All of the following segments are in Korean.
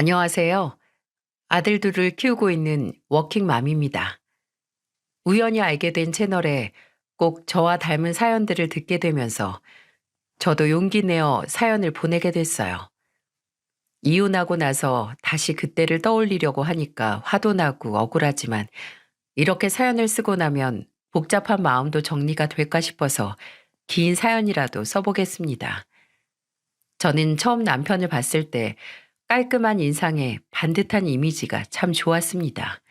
안녕하세요. 아들 둘을 키우고 있는 워킹맘입니다. 우연히 알게 된 채널에 꼭 저와 닮은 사연들을 듣게 되면서 저도 용기 내어 사연을 보내게 됐어요. 이혼하고 나서 다시 그때를 떠올리려고 하니까 화도 나고 억울하지만 이렇게 사연을 쓰고 나면 복잡한 마음도 정리가 될까 싶어서 긴 사연이라도 써보겠습니다. 저는 처음 남편을 봤을 때 깔끔한 인상에 반듯한 이미지가 참 좋았습니다.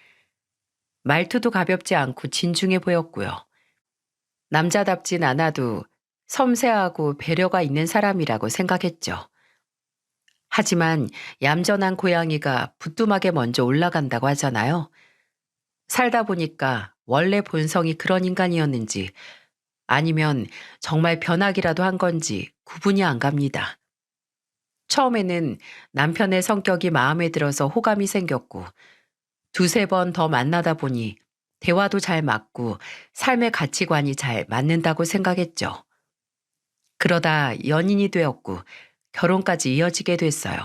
말투도 가볍지 않고 진중해 보였고요. 남자답진 않아도 섬세하고 배려가 있는 사람이라고 생각했죠. 하지만 얌전한 고양이가 부뚜막에 먼저 올라간다고 하잖아요. 살다 보니까 원래 본성이 그런 인간이었는지 아니면 정말 변하기라도 한 건지 구분이 안 갑니다. 처음에는 남편의 성격이 마음에 들어서 호감이 생겼고 두세 번 더 만나다 보니 대화도 잘 맞고 삶의 가치관이 잘 맞는다고 생각했죠. 그러다 연인이 되었고 결혼까지 이어지게 됐어요.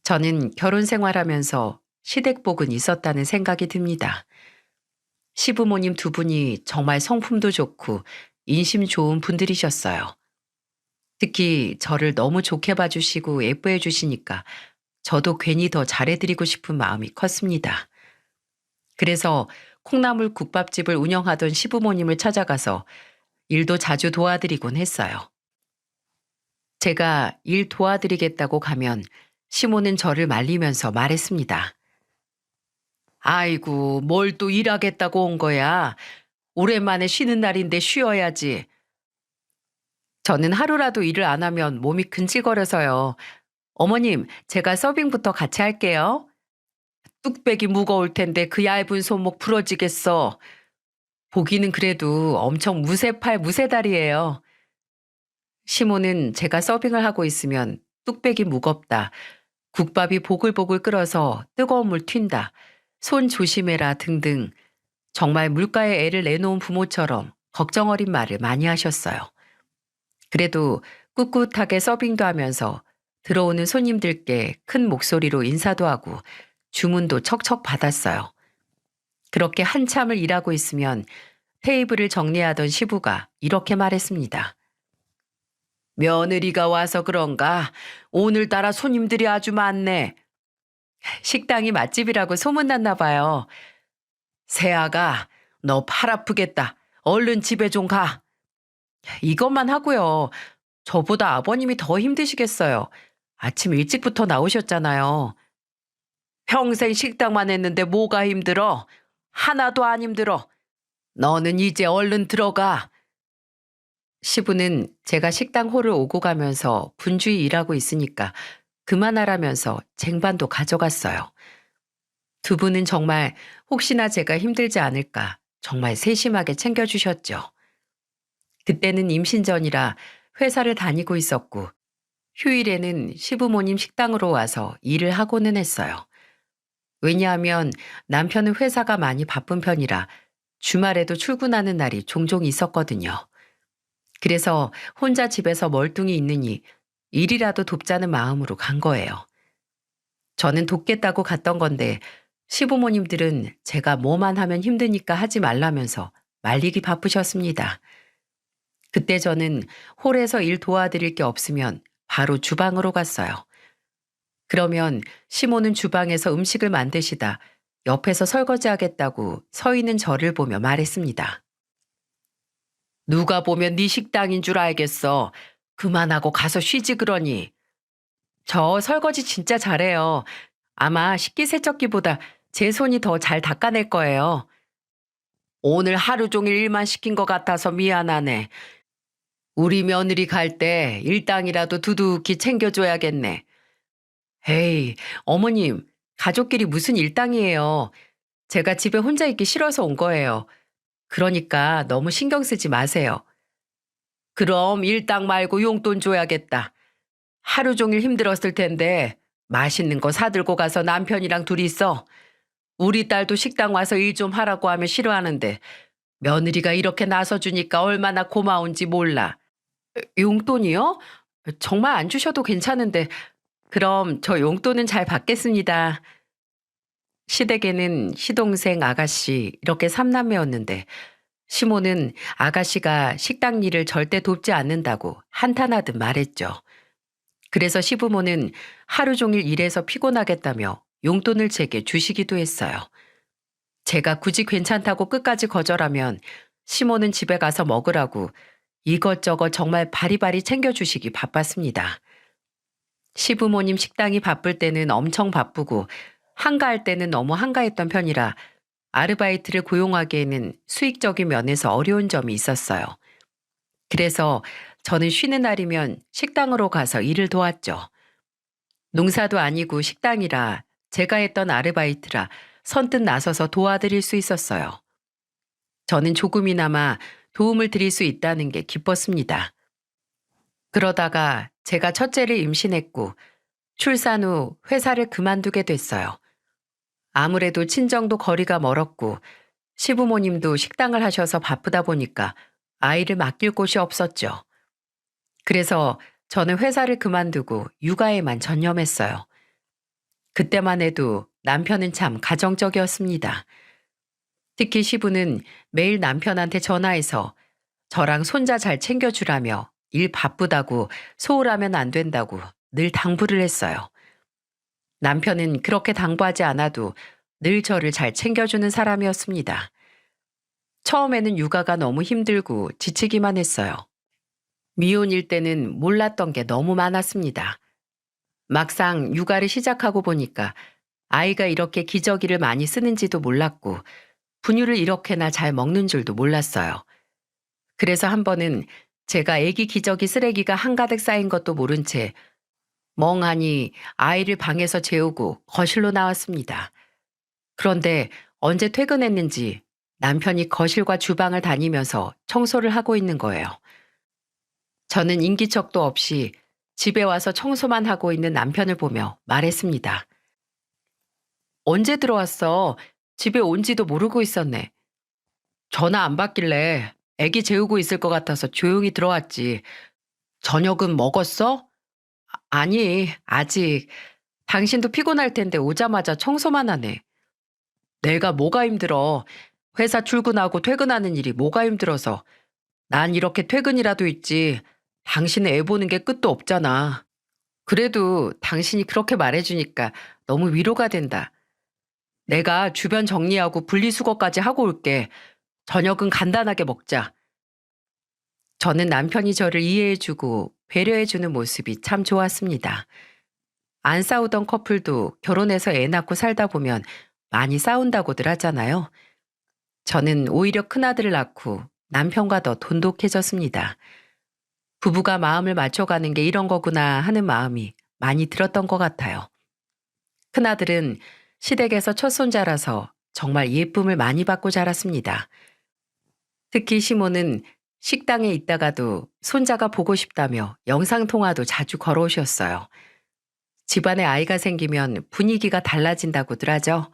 저는 결혼 생활하면서 시댁복은 있었다는 생각이 듭니다. 시부모님 두 분이 정말 성품도 좋고 인심 좋은 분들이셨어요. 특히 저를 너무 좋게 봐주시고 예뻐해 주시니까 저도 괜히 더 잘해드리고 싶은 마음이 컸습니다. 그래서 콩나물 국밥집을 운영하던 시부모님을 찾아가서 일도 자주 도와드리곤 했어요. 제가 일 도와드리겠다고 가면 시모는 저를 말리면서 말했습니다. 아이고, 뭘 또 일하겠다고 온 거야. 오랜만에 쉬는 날인데 쉬어야지. 저는 하루라도 일을 안 하면 몸이 근질거려서요. 어머님, 제가 서빙부터 같이 할게요. 뚝배기 무거울 텐데 그 얇은 손목 부러지겠어. 보기는 그래도 엄청 무쇠팔 무쇠다리예요. 시모는 제가 서빙을 하고 있으면 뚝배기 무겁다. 국밥이 보글보글 끓어서 뜨거운 물 튄다. 손 조심해라 등등 정말 물가에 애를 내놓은 부모처럼 걱정 어린 말을 많이 하셨어요. 그래도 꿋꿋하게 서빙도 하면서 들어오는 손님들께 큰 목소리로 인사도 하고 주문도 척척 받았어요. 그렇게 한참을 일하고 있으면 테이블을 정리하던 시부가 이렇게 말했습니다. 며느리가 와서 그런가? 오늘따라 손님들이 아주 많네. 식당이 맛집이라고 소문났나 봐요. 세아가 너 팔 아프겠다. 얼른 집에 좀 가. 이것만 하고요. 저보다 아버님이 더 힘드시겠어요. 아침 일찍부터 나오셨잖아요. 평생 식당만 했는데 뭐가 힘들어? 하나도 안 힘들어. 너는 이제 얼른 들어가. 시부는 제가 식당 홀을 오고 가면서 분주히 일하고 있으니까 그만하라면서 쟁반도 가져갔어요. 두 분은 정말 혹시나 제가 힘들지 않을까 정말 세심하게 챙겨주셨죠. 그때는 임신 전이라 회사를 다니고 있었고 휴일에는 시부모님 식당으로 와서 일을 하고는 했어요. 왜냐하면 남편은 회사가 많이 바쁜 편이라 주말에도 출근하는 날이 종종 있었거든요. 그래서 혼자 집에서 멀뚱히 있느니 일이라도 돕자는 마음으로 간 거예요. 저는 돕겠다고 갔던 건데 시부모님들은 제가 뭐만 하면 힘드니까 하지 말라면서 말리기 바쁘셨습니다. 그때 저는 홀에서 일 도와드릴 게 없으면 바로 주방으로 갔어요. 그러면 시모는 주방에서 음식을 만드시다 옆에서 설거지하겠다고 서 있는 저를 보며 말했습니다. 누가 보면 네 식당인 줄 알겠어. 그만하고 가서 쉬지 그러니. 저 설거지 진짜 잘해요. 아마 식기세척기보다 제 손이 더 잘 닦아낼 거예요. 오늘 하루 종일 일만 시킨 것 같아서 미안하네. 우리 며느리 갈 때 일당이라도 두둑히 챙겨줘야겠네. 에이, 어머님, 가족끼리 무슨 일당이에요. 제가 집에 혼자 있기 싫어서 온 거예요. 그러니까 너무 신경 쓰지 마세요. 그럼 일당 말고 용돈 줘야겠다. 하루 종일 힘들었을 텐데 맛있는 거 사들고 가서 남편이랑 둘이 있어. 우리 딸도 식당 와서 일 좀 하라고 하면 싫어하는데 며느리가 이렇게 나서주니까 얼마나 고마운지 몰라. 용돈이요? 정말 안 주셔도 괜찮은데 그럼 저 용돈은 잘 받겠습니다. 시댁에는 시동생, 아가씨 이렇게 삼남매였는데 시모는 아가씨가 식당 일을 절대 돕지 않는다고 한탄하듯 말했죠. 그래서 시부모는 하루 종일 일해서 피곤하겠다며 용돈을 제게 주시기도 했어요. 제가 굳이 괜찮다고 끝까지 거절하면 시모는 집에 가서 먹으라고 이것저것 정말 바리바리 챙겨주시기 바빴습니다. 시부모님 식당이 바쁠 때는 엄청 바쁘고 한가할 때는 너무 한가했던 편이라 아르바이트를 고용하기에는 수익적인 면에서 어려운 점이 있었어요. 그래서 저는 쉬는 날이면 식당으로 가서 일을 도왔죠. 농사도 아니고 식당이라 제가 했던 아르바이트라 선뜻 나서서 도와드릴 수 있었어요. 저는 조금이나마 도움을 드릴 수 있다는 게 기뻤습니다. 그러다가 제가 첫째를 임신했고 출산 후 회사를 그만두게 됐어요. 아무래도 친정도 거리가 멀었고 시부모님도 식당을 하셔서 바쁘다 보니까 아이를 맡길 곳이 없었죠. 그래서 저는 회사를 그만두고 육아에만 전념했어요. 그때만 해도 남편은 참 가정적이었습니다. 특히 시부는 매일 남편한테 전화해서 저랑 손자 잘 챙겨주라며 일 바쁘다고 소홀하면 안 된다고 늘 당부를 했어요. 남편은 그렇게 당부하지 않아도 늘 저를 잘 챙겨주는 사람이었습니다. 처음에는 육아가 너무 힘들고 지치기만 했어요. 미혼일 때는 몰랐던 게 너무 많았습니다. 막상 육아를 시작하고 보니까 아이가 이렇게 기저귀를 많이 쓰는지도 몰랐고 분유를 이렇게나 잘 먹는 줄도 몰랐어요. 그래서 한 번은 제가 아기 기저귀 쓰레기가 한가득 쌓인 것도 모른 채 멍하니 아이를 방에서 재우고 거실로 나왔습니다. 그런데 언제 퇴근했는지 남편이 거실과 주방을 다니면서 청소를 하고 있는 거예요. 저는 인기척도 없이 집에 와서 청소만 하고 있는 남편을 보며 말했습니다. 언제 들어왔어? 집에 온지도 모르고 있었네. 전화 안 받길래 애기 재우고 있을 것 같아서 조용히 들어왔지. 저녁은 먹었어? 아니, 아직. 당신도 피곤할 텐데 오자마자 청소만 하네. 내가 뭐가 힘들어. 회사 출근하고 퇴근하는 일이 뭐가 힘들어서. 난 이렇게 퇴근이라도 있지. 당신은 애 보는 게 끝도 없잖아. 그래도 당신이 그렇게 말해주니까 너무 위로가 된다. 내가 주변 정리하고 분리수거까지 하고 올게. 저녁은 간단하게 먹자. 저는 남편이 저를 이해해주고 배려해주는 모습이 참 좋았습니다. 안 싸우던 커플도 결혼해서 애 낳고 살다 보면 많이 싸운다고들 하잖아요. 저는 오히려 큰아들을 낳고 남편과 더 돈독해졌습니다. 부부가 마음을 맞춰가는 게 이런 거구나 하는 마음이 많이 들었던 것 같아요. 큰아들은 시댁에서 첫 손자라서 정말 예쁨을 많이 받고 자랐습니다. 특히 시모는 식당에 있다가도 손자가 보고 싶다며 영상통화도 자주 걸어오셨어요. 집안에 아이가 생기면 분위기가 달라진다고들 하죠.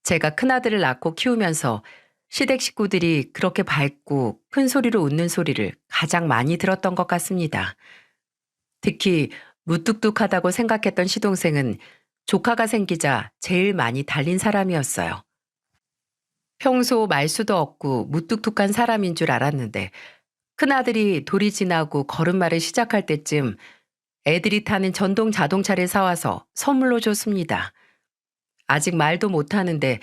제가 큰아들을 낳고 키우면서 시댁 식구들이 그렇게 밝고 큰 소리로 웃는 소리를 가장 많이 들었던 것 같습니다. 특히 무뚝뚝하다고 생각했던 시동생은 조카가 생기자 제일 많이 달린 사람이었어요. 평소 말수도 없고 무뚝뚝한 사람인 줄 알았는데 큰아들이 돌이 지나고 걸음마를 시작할 때쯤 애들이 타는 전동 자동차를 사와서 선물로 줬습니다. 아직 말도 못하는데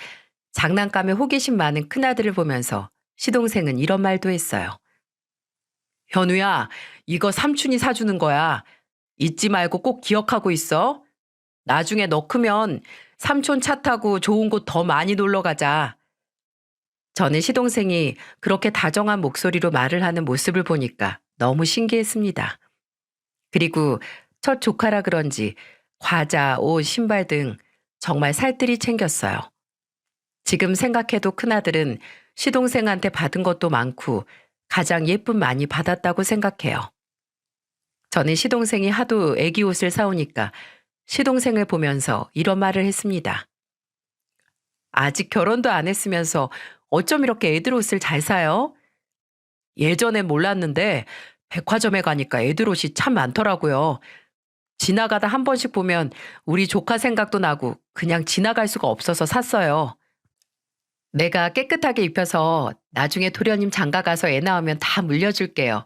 장난감에 호기심 많은 큰아들을 보면서 시동생은 이런 말도 했어요. 현우야, 이거 삼촌이 사주는 거야. 잊지 말고 꼭 기억하고 있어. 나중에 너 크면 삼촌 차 타고 좋은 곳 더 많이 놀러 가자. 저는 시동생이 그렇게 다정한 목소리로 말을 하는 모습을 보니까 너무 신기했습니다. 그리고 첫 조카라 그런지 과자, 옷, 신발 등 정말 살뜰히 챙겼어요. 지금 생각해도 큰아들은 시동생한테 받은 것도 많고 가장 예쁨 많이 받았다고 생각해요. 저는 시동생이 하도 애기 옷을 사오니까 시동생을 보면서 이런 말을 했습니다. 아직 결혼도 안 했으면서 어쩜 이렇게 애들 옷을 잘 사요? 예전엔 몰랐는데 백화점에 가니까 애들 옷이 참 많더라고요. 지나가다 한 번씩 보면 우리 조카 생각도 나고 그냥 지나갈 수가 없어서 샀어요. 내가 깨끗하게 입혀서 나중에 도련님 장가 가서 애 낳으면 다 물려줄게요.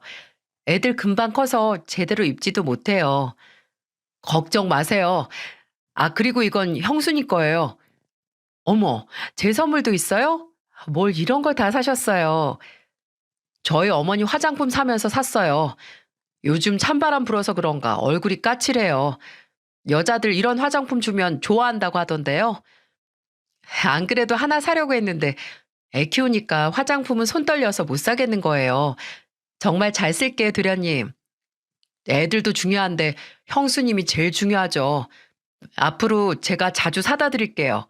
애들 금방 커서 제대로 입지도 못해요. 걱정 마세요. 아, 그리고 이건 형수님 거예요. 어머, 제 선물도 있어요? 뭘 이런 걸 다 사셨어요. 저희 어머니 화장품 사면서 샀어요. 요즘 찬바람 불어서 그런가 얼굴이 까칠해요. 여자들 이런 화장품 주면 좋아한다고 하던데요. 안 그래도 하나 사려고 했는데 애 키우니까 화장품은 손 떨려서 못 사겠는 거예요. 정말 잘 쓸게요, 도련님. 애들도 중요한데 형수님이 제일 중요하죠. 앞으로 제가 자주 사다 드릴게요.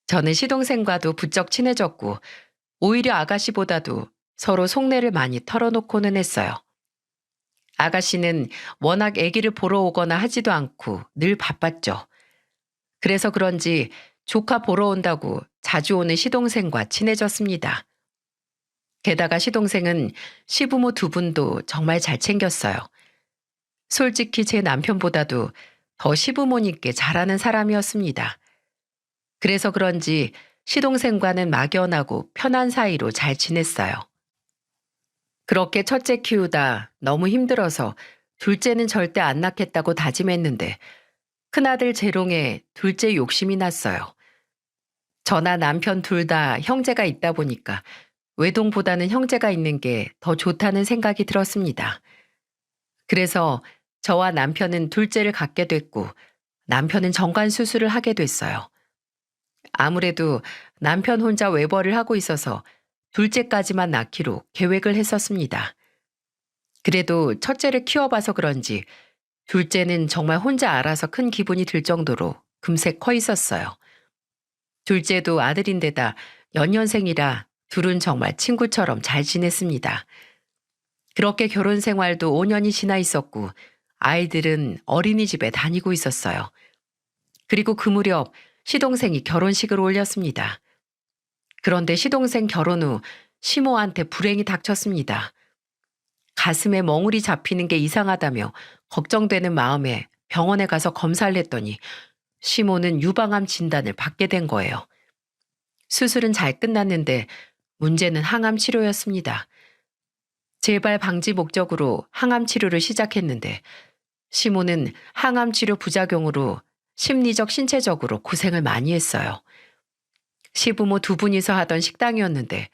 저는 시동생과도 부쩍 친해졌고 오히려 아가씨보다도 서로 속내를 많이 털어놓고는 했어요. 아가씨는 워낙 아기를 보러 오거나 하지도 않고 늘 바빴죠. 그래서 그런지 조카 보러 온다고 자주 오는 시동생과 친해졌습니다. 게다가 시동생은 시부모 두 분도 정말 잘 챙겼어요. 솔직히 제 남편보다도 더 시부모님께 잘하는 사람이었습니다. 그래서 그런지 시동생과는 막연하고 편한 사이로 잘 지냈어요. 그렇게 첫째 키우다 너무 힘들어서 둘째는 절대 안 낳겠다고 다짐했는데 큰아들 재롱에 둘째 욕심이 났어요. 저나 남편 둘 다 형제가 있다 보니까 외동보다는 형제가 있는 게 더 좋다는 생각이 들었습니다. 그래서 저와 남편은 둘째를 갖게 됐고 남편은 정관 수술을 하게 됐어요. 아무래도 남편 혼자 외벌을 하고 있어서 둘째까지만 낳기로 계획을 했었습니다. 그래도 첫째를 키워봐서 그런지 둘째는 정말 혼자 알아서 큰 기분이 들 정도로 금세 커 있었어요. 둘째도 아들인데다 연년생이라 둘은 정말 친구처럼 잘 지냈습니다. 그렇게 결혼 생활도 5년이 지나 있었고 아이들은 어린이집에 다니고 있었어요. 그리고 그 무렵 시동생이 결혼식을 올렸습니다. 그런데 시동생 결혼 후 시모한테 불행이 닥쳤습니다. 가슴에 멍울이 잡히는 게 이상하다며 걱정되는 마음에 병원에 가서 검사를 했더니 시모는 유방암 진단을 받게 된 거예요. 수술은 잘 끝났는데 문제는 항암 치료였습니다. 재발 방지 목적으로 항암 치료를 시작했는데 시모는 항암 치료 부작용으로 심리적, 신체적으로 고생을 많이 했어요. 시부모 두 분이서 하던 식당이었는데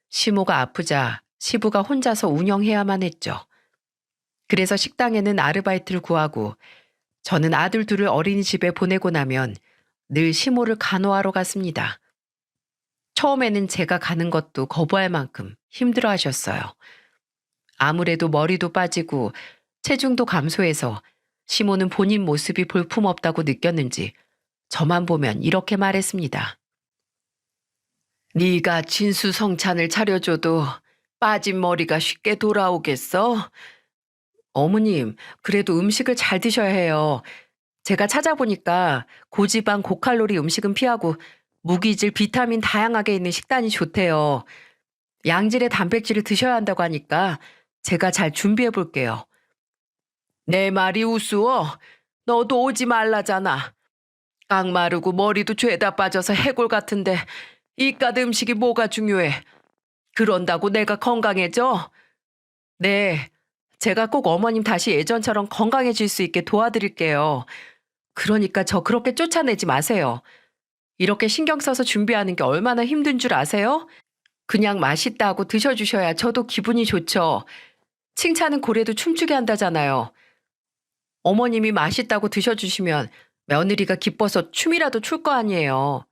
시모가 아프자 시부가 혼자서 운영해야만 했죠. 그래서 식당에는 아르바이트를 구하고 저는 아들 둘을 어린이집에 보내고 나면 늘 시모를 간호하러 갔습니다. 처음에는 제가 가는 것도 거부할 만큼 힘들어 하셨어요. 아무래도 머리도 빠지고 체중도 감소해서 시모는 본인 모습이 볼품없다고 느꼈는지 저만 보면 이렇게 말했습니다. 네가 진수성찬을 차려줘도 빠진 머리가 쉽게 돌아오겠어? 어머님, 그래도 음식을 잘 드셔야 해요. 제가 찾아보니까 고지방 고칼로리 음식은 피하고 무기질, 비타민 다양하게 있는 식단이 좋대요. 양질의 단백질을 드셔야 한다고 하니까 제가 잘 준비해 볼게요. 내 말이 우스워? 너도 오지 말라잖아. 깡마르고 머리도 죄다 빠져서 해골 같은데 이깟 음식이 뭐가 중요해? 그런다고 내가 건강해져? 네, 제가 꼭 어머님 다시 예전처럼 건강해질 수 있게 도와드릴게요. 그러니까 저 그렇게 쫓아내지 마세요. 이렇게 신경 써서 준비하는 게 얼마나 힘든 줄 아세요? 그냥 맛있다고 드셔주셔야 저도 기분이 좋죠. 칭찬은 고래도 춤추게 한다잖아요. 어머님이 맛있다고 드셔주시면 며느리가 기뻐서 춤이라도 출 거 아니에요.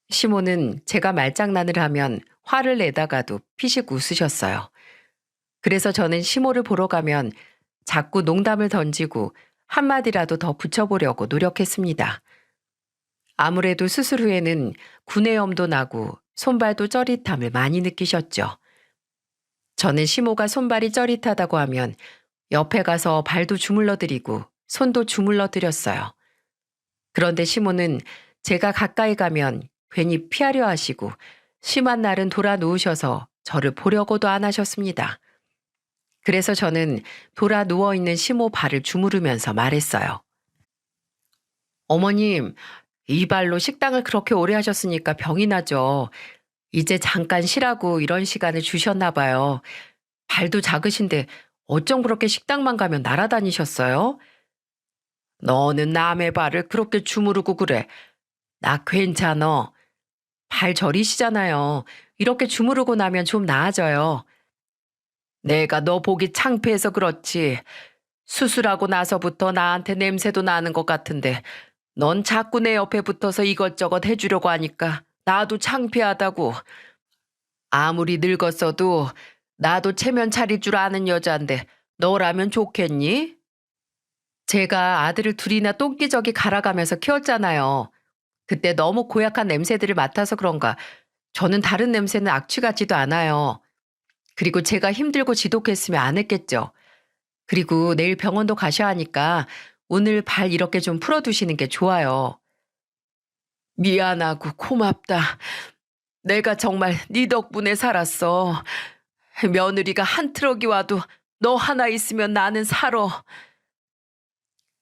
시모는 제가 말장난을 하면 화를 내다가도 피식 웃으셨어요. 그래서 저는 시모를 보러 가면 자꾸 농담을 던지고 한마디라도 더 붙여보려고 노력했습니다. 아무래도 수술 후에는 구내염도 나고 손발도 쩌릿함을 많이 느끼셨죠. 저는 시모가 손발이 쩌릿하다고 하면 옆에 가서 발도 주물러 드리고 손도 주물러 드렸어요. 그런데 시모는 제가 가까이 가면 괜히 피하려 하시고 심한 날은 돌아 누우셔서 저를 보려고도 안 하셨습니다. 그래서 저는 돌아 누워있는 시모 발을 주무르면서 말했어요. 어머님, 이 발로 식당을 그렇게 오래 하셨으니까 병이 나죠. 이제 잠깐 쉬라고 이런 시간을 주셨나 봐요. 발도 작으신데 어쩜 그렇게 식당만 가면 날아다니셨어요? 너는 남의 발을 그렇게 주무르고 그래. 나 괜찮어. 발 저리시잖아요. 이렇게 주무르고 나면 좀 나아져요. 내가 너 보기 창피해서 그렇지. 수술하고 나서부터 나한테 냄새도 나는 것 같은데 넌 자꾸 내 옆에 붙어서 이것저것 해주려고 하니까 나도 창피하다고. 아무리 늙었어도 나도 체면 차릴 줄 아는 여자인데 너라면 좋겠니? 제가 아들을 둘이나 똥기저귀 갈아가면서 키웠잖아요. 그때 너무 고약한 냄새들을 맡아서 그런가 저는 다른 냄새는 악취 같지도 않아요. 그리고 제가 힘들고 지독했으면 안 했겠죠. 그리고 내일 병원도 가셔야 하니까 오늘 발 이렇게 좀 풀어두시는 게 좋아요. 미안하고 고맙다. 내가 정말 네 덕분에 살았어. 며느리가 한 트럭이 와도 너 하나 있으면 나는 살아.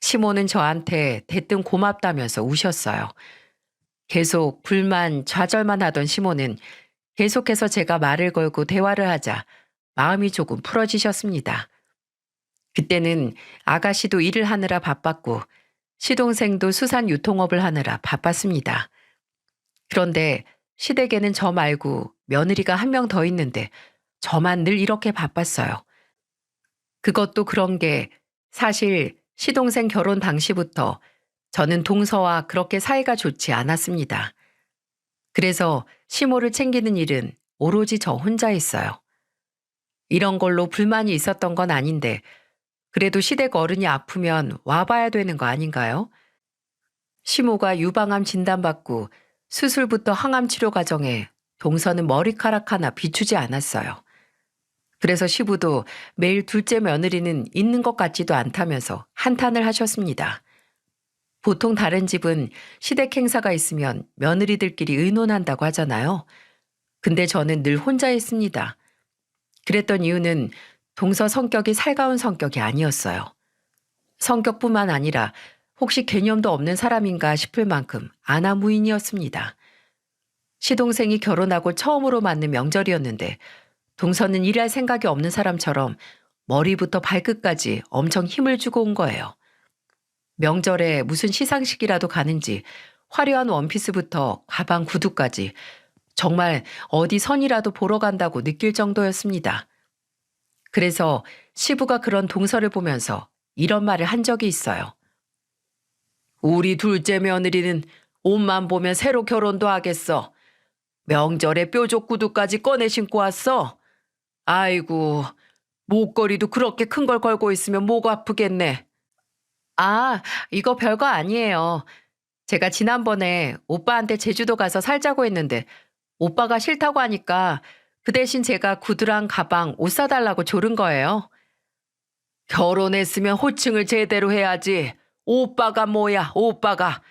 시모는 저한테 대뜸 고맙다면서 우셨어요. 계속 불만, 좌절만 하던 시모는 계속해서 제가 말을 걸고 대화를 하자 마음이 조금 풀어지셨습니다. 그때는 아가씨도 일을 하느라 바빴고 시동생도 수산 유통업을 하느라 바빴습니다. 그런데 시댁에는 저 말고 며느리가 한 명 더 있는데 저만 늘 이렇게 바빴어요. 그것도 그런 게 사실 시동생 결혼 당시부터 저는 동서와 그렇게 사이가 좋지 않았습니다. 그래서 시모를 챙기는 일은 오로지 저 혼자 했어요. 이런 걸로 불만이 있었던 건 아닌데 그래도 시댁 어른이 아프면 와봐야 되는 거 아닌가요? 시모가 유방암 진단받고 수술부터 항암 치료 과정에 동서는 머리카락 하나 비추지 않았어요. 그래서 시부도 매일 둘째 며느리는 있는 것 같지도 않다면서 한탄을 하셨습니다. 보통 다른 집은 시댁 행사가 있으면 며느리들끼리 의논한다고 하잖아요. 근데 저는 늘 혼자 했습니다. 그랬던 이유는 동서 성격이 살가운 성격이 아니었어요. 성격뿐만 아니라 혹시 개념도 없는 사람인가 싶을 만큼 아나무인이었습니다. 시동생이 결혼하고 처음으로 맞는 명절이었는데 동서는 일할 생각이 없는 사람처럼 머리부터 발끝까지 엄청 힘을 주고 온 거예요. 명절에 무슨 시상식이라도 가는지 화려한 원피스부터 가방 구두까지 정말 어디 선이라도 보러 간다고 느낄 정도였습니다. 그래서 시부가 그런 동서를 보면서 이런 말을 한 적이 있어요. 우리 둘째 며느리는 옷만 보면 새로 결혼도 하겠어. 명절에 뾰족 구두까지 꺼내 신고 왔어. 아이고, 목걸이도 그렇게 큰 걸 걸고 있으면 목 아프겠네. 아, 이거 별거 아니에요. 제가 지난번에 오빠한테 제주도 가서 살자고 했는데 오빠가 싫다고 하니까 그 대신 제가 구두랑 가방, 옷 사달라고 조른 거예요. 결혼했으면 호칭을 제대로 해야지. 오빠가 뭐야, 오빠가.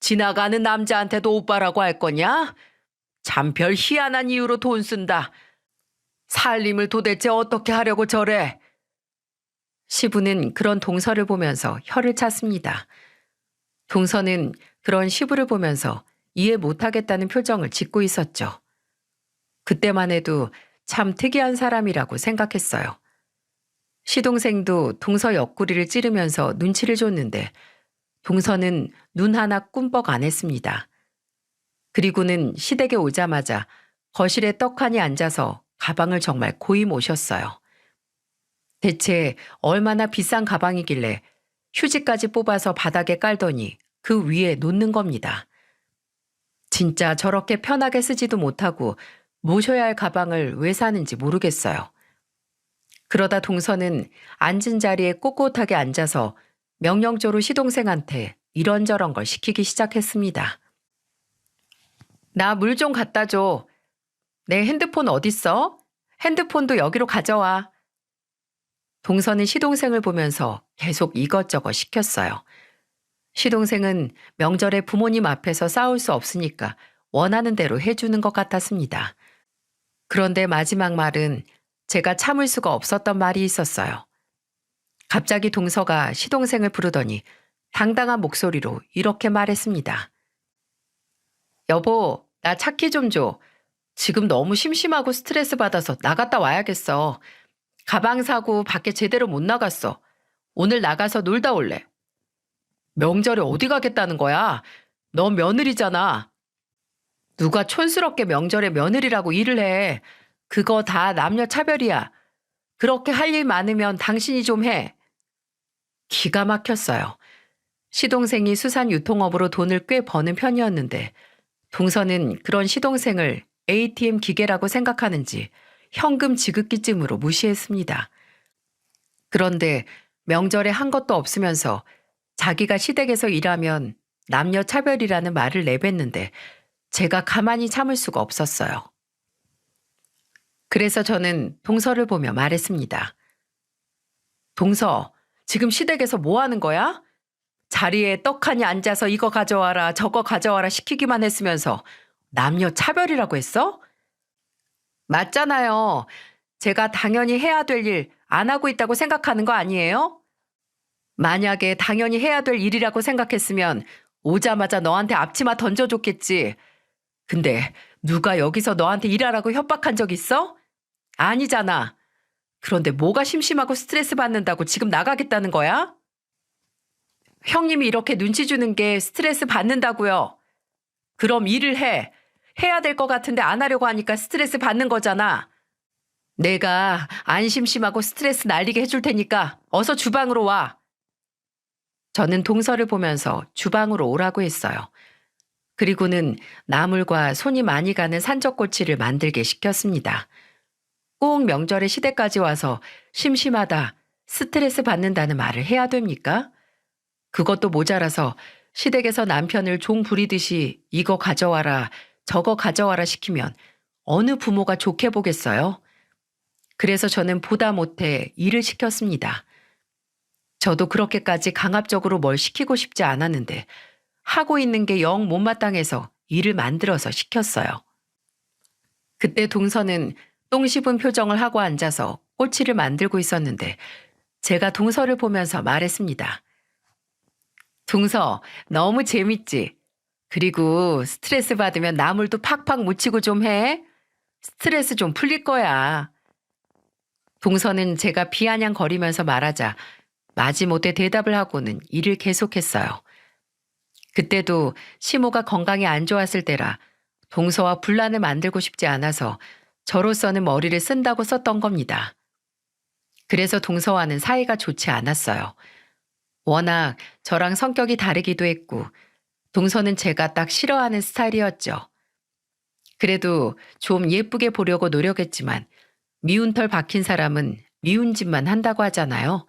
지나가는 남자한테도 오빠라고 할 거냐? 참 별 희한한 이유로 돈 쓴다. 살림을 도대체 어떻게 하려고 저래? 시부는 그런 동서를 보면서 혀를 찼습니다. 동서는 그런 시부를 보면서 이해 못하겠다는 표정을 짓고 있었죠. 그때만 해도 참 특이한 사람이라고 생각했어요. 시동생도 동서 옆구리를 찌르면서 눈치를 줬는데 동서는 눈 하나 꿈뻑 안 했습니다. 그리고는 시댁에 오자마자 거실에 떡하니 앉아서 가방을 정말 고이 모셨어요. 대체 얼마나 비싼 가방이길래 휴지까지 뽑아서 바닥에 깔더니 그 위에 놓는 겁니다. 진짜 저렇게 편하게 쓰지도 못하고 모셔야 할 가방을 왜 사는지 모르겠어요. 그러다 동서는 앉은 자리에 꼿꼿하게 앉아서 명령조로 시동생한테 이런저런 걸 시키기 시작했습니다. 나 물 좀 갖다 줘. 내 핸드폰 어딨어? 핸드폰도 여기로 가져와. 동서는 시동생을 보면서 계속 이것저것 시켰어요. 시동생은 명절에 부모님 앞에서 싸울 수 없으니까 원하는 대로 해주는 것 같았습니다. 그런데 마지막 말은 제가 참을 수가 없었던 말이 있었어요. 갑자기 동서가 시동생을 부르더니 당당한 목소리로 이렇게 말했습니다. 여보, 나 차키 좀 줘. 지금 너무 심심하고 스트레스 받아서 나갔다 와야겠어. 가방 사고 밖에 제대로 못 나갔어. 오늘 나가서 놀다 올래. 명절에 어디 가겠다는 거야? 너 며느리잖아. 누가 촌스럽게 명절에 며느리라고 일을 해. 그거 다 남녀 차별이야. 그렇게 할 일 많으면 당신이 좀 해. 기가 막혔어요. 시동생이 수산 유통업으로 돈을 꽤 버는 편이었는데 동서는 그런 시동생을 ATM 기계라고 생각하는지 현금 지급기쯤으로 무시했습니다. 그런데 명절에 한 것도 없으면서 자기가 시댁에서 일하면 남녀 차별이라는 말을 내뱉는데 제가 가만히 참을 수가 없었어요. 그래서 저는 동서를 보며 말했습니다. 동서, 지금 시댁에서 뭐 하는 거야? 자리에 떡하니 앉아서 이거 가져와라 저거 가져와라 시키기만 했으면서 남녀 차별이라고 했어? 맞잖아요. 제가 당연히 해야 될 일 안 하고 있다고 생각하는 거 아니에요? 만약에 당연히 해야 될 일이라고 생각했으면 오자마자 너한테 앞치마 던져줬겠지. 근데 누가 여기서 너한테 일하라고 협박한 적 있어? 아니잖아. 그런데 뭐가 심심하고 스트레스 받는다고 지금 나가겠다는 거야? 형님이 이렇게 눈치 주는 게 스트레스 받는다고요. 그럼 일을 해. 해야 될 것 같은데 안 하려고 하니까 스트레스 받는 거잖아. 내가 안 심심하고 스트레스 날리게 해줄 테니까 어서 주방으로 와. 저는 동서를 보면서 주방으로 오라고 했어요. 그리고는 나물과 손이 많이 가는 산적꼬치를 만들게 시켰습니다. 꼭 명절에 시댁까지 와서 심심하다, 스트레스 받는다는 말을 해야 됩니까? 그것도 모자라서 시댁에서 남편을 종 부리듯이 이거 가져와라, 저거 가져와라 시키면 어느 부모가 좋게 보겠어요? 그래서 저는 보다 못해 일을 시켰습니다. 저도 그렇게까지 강압적으로 뭘 시키고 싶지 않았는데 하고 있는 게 영 못마땅해서 일을 만들어서 시켰어요. 그때 동서는 똥 씹은 표정을 하고 앉아서 꼬치를 만들고 있었는데 제가 동서를 보면서 말했습니다. 동서, 너무 재밌지? 그리고 스트레스 받으면 나물도 팍팍 묻히고 좀 해. 스트레스 좀 풀릴 거야. 동서는 제가 비아냥거리면서 말하자 마지못해 대답을 하고는 일을 계속했어요. 그때도 시모가 건강이 안 좋았을 때라 동서와 분란을 만들고 싶지 않아서 저로서는 머리를 쓴다고 썼던 겁니다. 그래서 동서와는 사이가 좋지 않았어요. 워낙 저랑 성격이 다르기도 했고 동서는 제가 딱 싫어하는 스타일이었죠. 그래도 좀 예쁘게 보려고 노력했지만 미운 털 박힌 사람은 미운 짓만 한다고 하잖아요.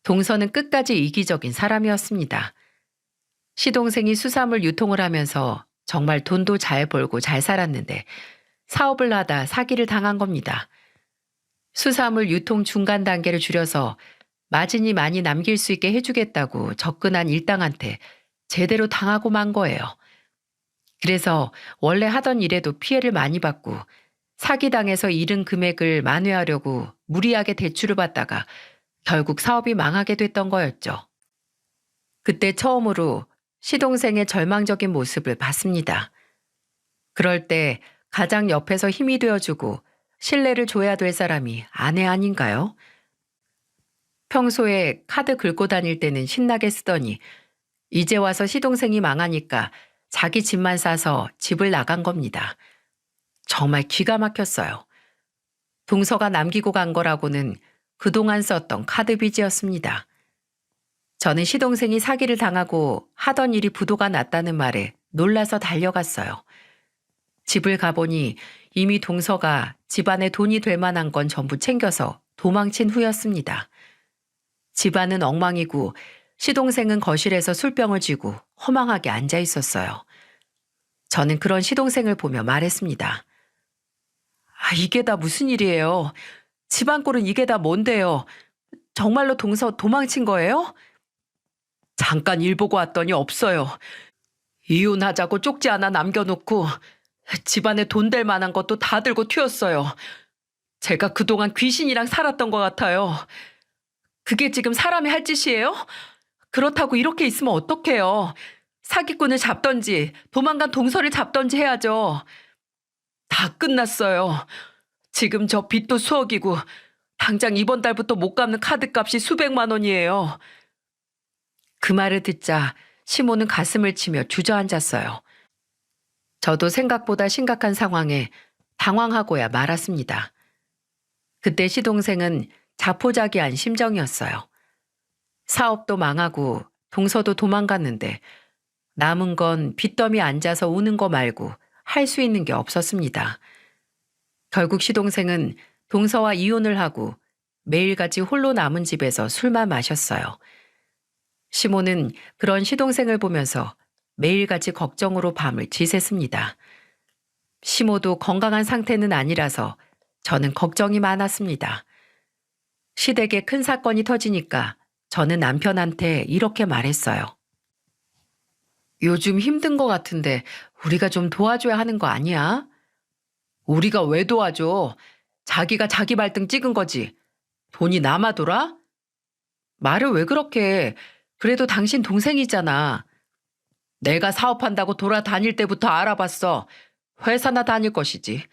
동서는 끝까지 이기적인 사람이었습니다. 시동생이 수산물 유통을 하면서 정말 돈도 잘 벌고 잘 살았는데 사업을 하다 사기를 당한 겁니다. 수산물 유통 중간 단계를 줄여서 마진이 많이 남길 수 있게 해주겠다고 접근한 일당한테 제대로 당하고 만 거예요. 그래서 원래 하던 일에도 피해를 많이 받고 사기당해서 잃은 금액을 만회하려고 무리하게 대출을 받다가 결국 사업이 망하게 됐던 거였죠. 그때 처음으로 시동생의 절망적인 모습을 봤습니다. 그럴 때 가장 옆에서 힘이 되어주고 신뢰를 줘야 될 사람이 아내 아닌가요? 평소에 카드 긁고 다닐 때는 신나게 쓰더니 이제 와서 시동생이 망하니까 자기 집만 싸서 집을 나간 겁니다. 정말 기가 막혔어요. 동서가 남기고 간 거라고는 그동안 썼던 카드 빚이었습니다. 저는 시동생이 사기를 당하고 하던 일이 부도가 났다는 말에 놀라서 달려갔어요. 집을 가보니 이미 동서가 집안에 돈이 될 만한 건 전부 챙겨서 도망친 후였습니다. 집안은 엉망이고 시동생은 거실에서 술병을 쥐고 허망하게 앉아 있었어요. 저는 그런 시동생을 보며 말했습니다. 이게 다 무슨 일이에요? 집안 꼴은 이게 다 뭔데요? 정말로 동서 도망친 거예요? 잠깐 일 보고 왔더니 없어요. 이혼하자고 쪽지 하나 남겨놓고 집안에 돈 될 만한 것도 다 들고 튀었어요. 제가 그동안 귀신이랑 살았던 것 같아요. 그게 지금 사람이 할 짓이에요? 그렇다고 이렇게 있으면 어떡해요. 사기꾼을 잡던지 도망간 동서를 잡던지 해야죠. 다 끝났어요. 지금 저 빚도 수억이고 당장 이번 달부터 못 갚는 카드값이 수백만 원이에요. 그 말을 듣자 시모는 가슴을 치며 주저앉았어요. 저도 생각보다 심각한 상황에 당황하고야 말았습니다. 그때 시동생은 자포자기한 심정이었어요. 사업도 망하고 동서도 도망갔는데 남은 건 빚더미 앉아서 우는 거 말고 할 수 있는 게 없었습니다. 결국 시동생은 동서와 이혼을 하고 매일같이 홀로 남은 집에서 술만 마셨어요. 시모는 그런 시동생을 보면서 매일같이 걱정으로 밤을 지샜습니다. 시모도 건강한 상태는 아니라서 저는 걱정이 많았습니다. 시댁에 큰 사건이 터지니까 저는 남편한테 이렇게 말했어요. 요즘 힘든 거 같은데 우리가 좀 도와줘야 하는 거 아니야? 우리가 왜 도와줘? 자기가 자기 발등 찍은 거지. 돈이 남아돌아? 말을 왜 그렇게 해? 그래도 당신 동생이잖아. 내가 사업한다고 돌아다닐 때부터 알아봤어. 회사나 다닐 것이지.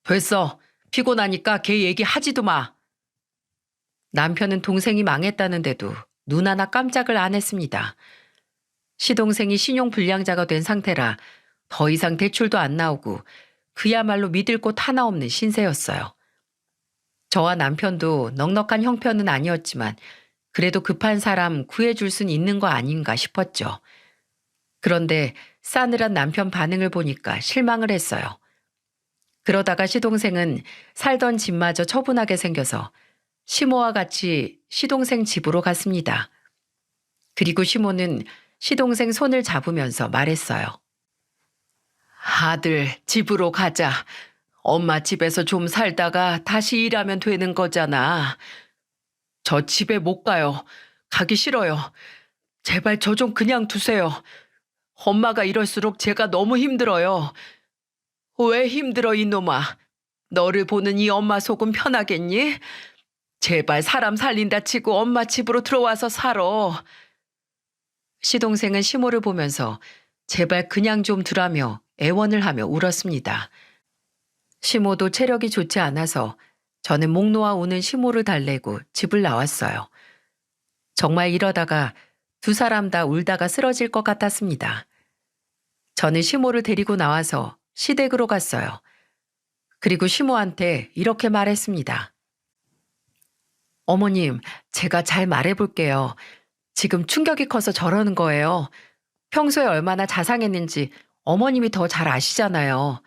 됐어. 피곤하니까 걔 얘기하지도 마. 남편은 동생이 망했다는데도 눈 하나 깜짝을 안 했습니다. 시동생이 신용불량자가 된 상태라 더 이상 대출도 안 나오고 그야말로 믿을 곳 하나 없는 신세였어요. 저와 남편도 넉넉한 형편은 아니었지만 그래도 급한 사람 구해줄 순 있는 거 아닌가 싶었죠. 그런데 싸늘한 남편 반응을 보니까 실망을 했어요. 그러다가 시동생은 살던 집마저 처분하게 생겨서 시모와 같이 시동생 집으로 갔습니다. 그리고 시모는 시동생 손을 잡으면서 말했어요. 아들, 집으로 가자. 엄마 집에서 좀 살다가 다시 일하면 되는 거잖아. 저 집에 못 가요. 가기 싫어요. 제발 저 좀 그냥 두세요. 엄마가 이럴수록 제가 너무 힘들어요. 왜 힘들어, 이놈아? 너를 보는 이 엄마 속은 편하겠니? 제발 사람 살린다 치고 엄마 집으로 들어와서 살아. 시동생은 시모를 보면서 제발 그냥 좀 두라며 애원을 하며 울었습니다. 시모도 체력이 좋지 않아서 저는 목 놓아 우는 시모를 달래고 집을 나왔어요. 정말 이러다가 두 사람 다 울다가 쓰러질 것 같았습니다. 저는 시모를 데리고 나와서 시댁으로 갔어요. 그리고 시모한테 이렇게 말했습니다. 어머님, 제가 잘 말해볼게요. 지금 충격이 커서 저러는 거예요. 평소에 얼마나 자상했는지 어머님이 더 잘 아시잖아요.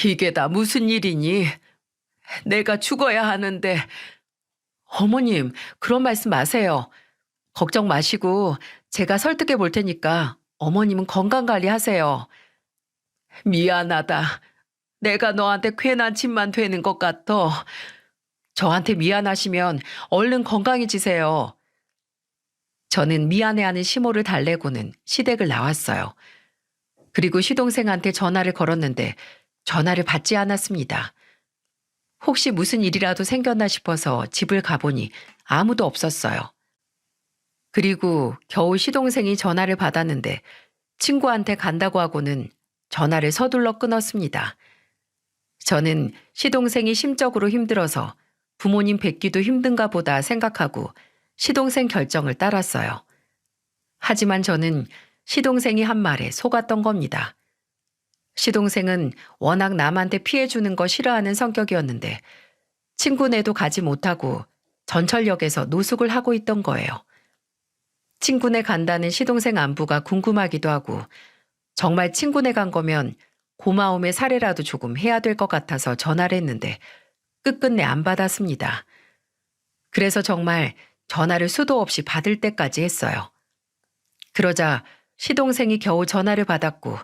이게 다 무슨 일이니? 내가 죽어야 하는데. 어머님, 그런 말씀 마세요. 걱정 마시고 제가 설득해 볼 테니까 어머님은 건강관리 하세요. 미안하다. 내가 너한테 괜한 짐만 되는 것 같아. 저한테 미안하시면 얼른 건강해지세요. 저는 미안해하는 시모를 달래고는 시댁을 나왔어요. 그리고 시동생한테 전화를 걸었는데 전화를 받지 않았습니다. 혹시 무슨 일이라도 생겼나 싶어서 집을 가보니 아무도 없었어요. 그리고 겨우 시동생이 전화를 받았는데 친구한테 간다고 하고는 전화를 서둘러 끊었습니다. 저는 시동생이 심적으로 힘들어서 부모님 뵙기도 힘든가 보다 생각하고 시동생 결정을 따랐어요. 하지만 저는 시동생이 한 말에 속았던 겁니다. 시동생은 워낙 남한테 피해 주는 거 싫어하는 성격이었는데 친구네도 가지 못하고 전철역에서 노숙을 하고 있던 거예요. 친구네 간다는 시동생 안부가 궁금하기도 하고 정말 친구네 간 거면 고마움의 사례라도 조금 해야 될 것 같아서 전화를 했는데 끝끝내 안 받았습니다. 그래서 정말 전화를 수도 없이 받을 때까지 했어요. 그러자 시동생이 겨우 전화를 받았고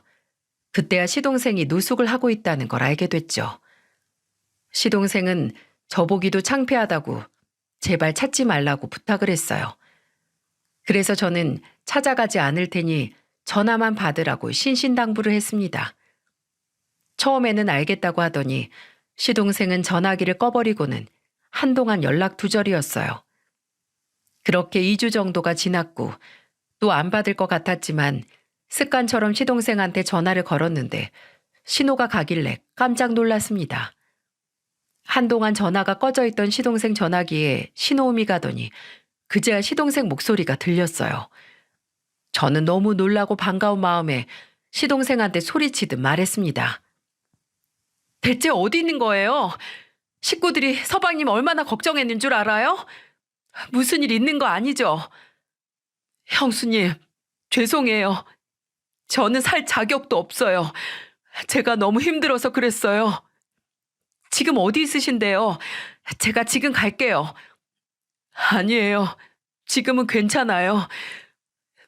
그때야 시동생이 노숙을 하고 있다는 걸 알게 됐죠. 시동생은 저보기도 창피하다고 제발 찾지 말라고 부탁을 했어요. 그래서 저는 찾아가지 않을 테니 전화만 받으라고 신신당부를 했습니다. 처음에는 알겠다고 하더니 시동생은 전화기를 꺼버리고는 한동안 연락 두절이었어요. 그렇게 2주 정도가 지났고 또 안 받을 것 같았지만 습관처럼 시동생한테 전화를 걸었는데 신호가 가길래 깜짝 놀랐습니다. 한동안 전화가 꺼져 있던 시동생 전화기에 신호음이 가더니 그제야 시동생 목소리가 들렸어요. 저는 너무 놀라고 반가운 마음에 시동생한테 소리치듯 말했습니다. 대체 어디 있는 거예요? 식구들이 서방님 얼마나 걱정했는 줄 알아요? 무슨 일 있는 거 아니죠? 형수님, 죄송해요. 저는 살 자격도 없어요. 제가 너무 힘들어서 그랬어요. 지금 어디 있으신데요? 제가 지금 갈게요. 아니에요. 지금은 괜찮아요.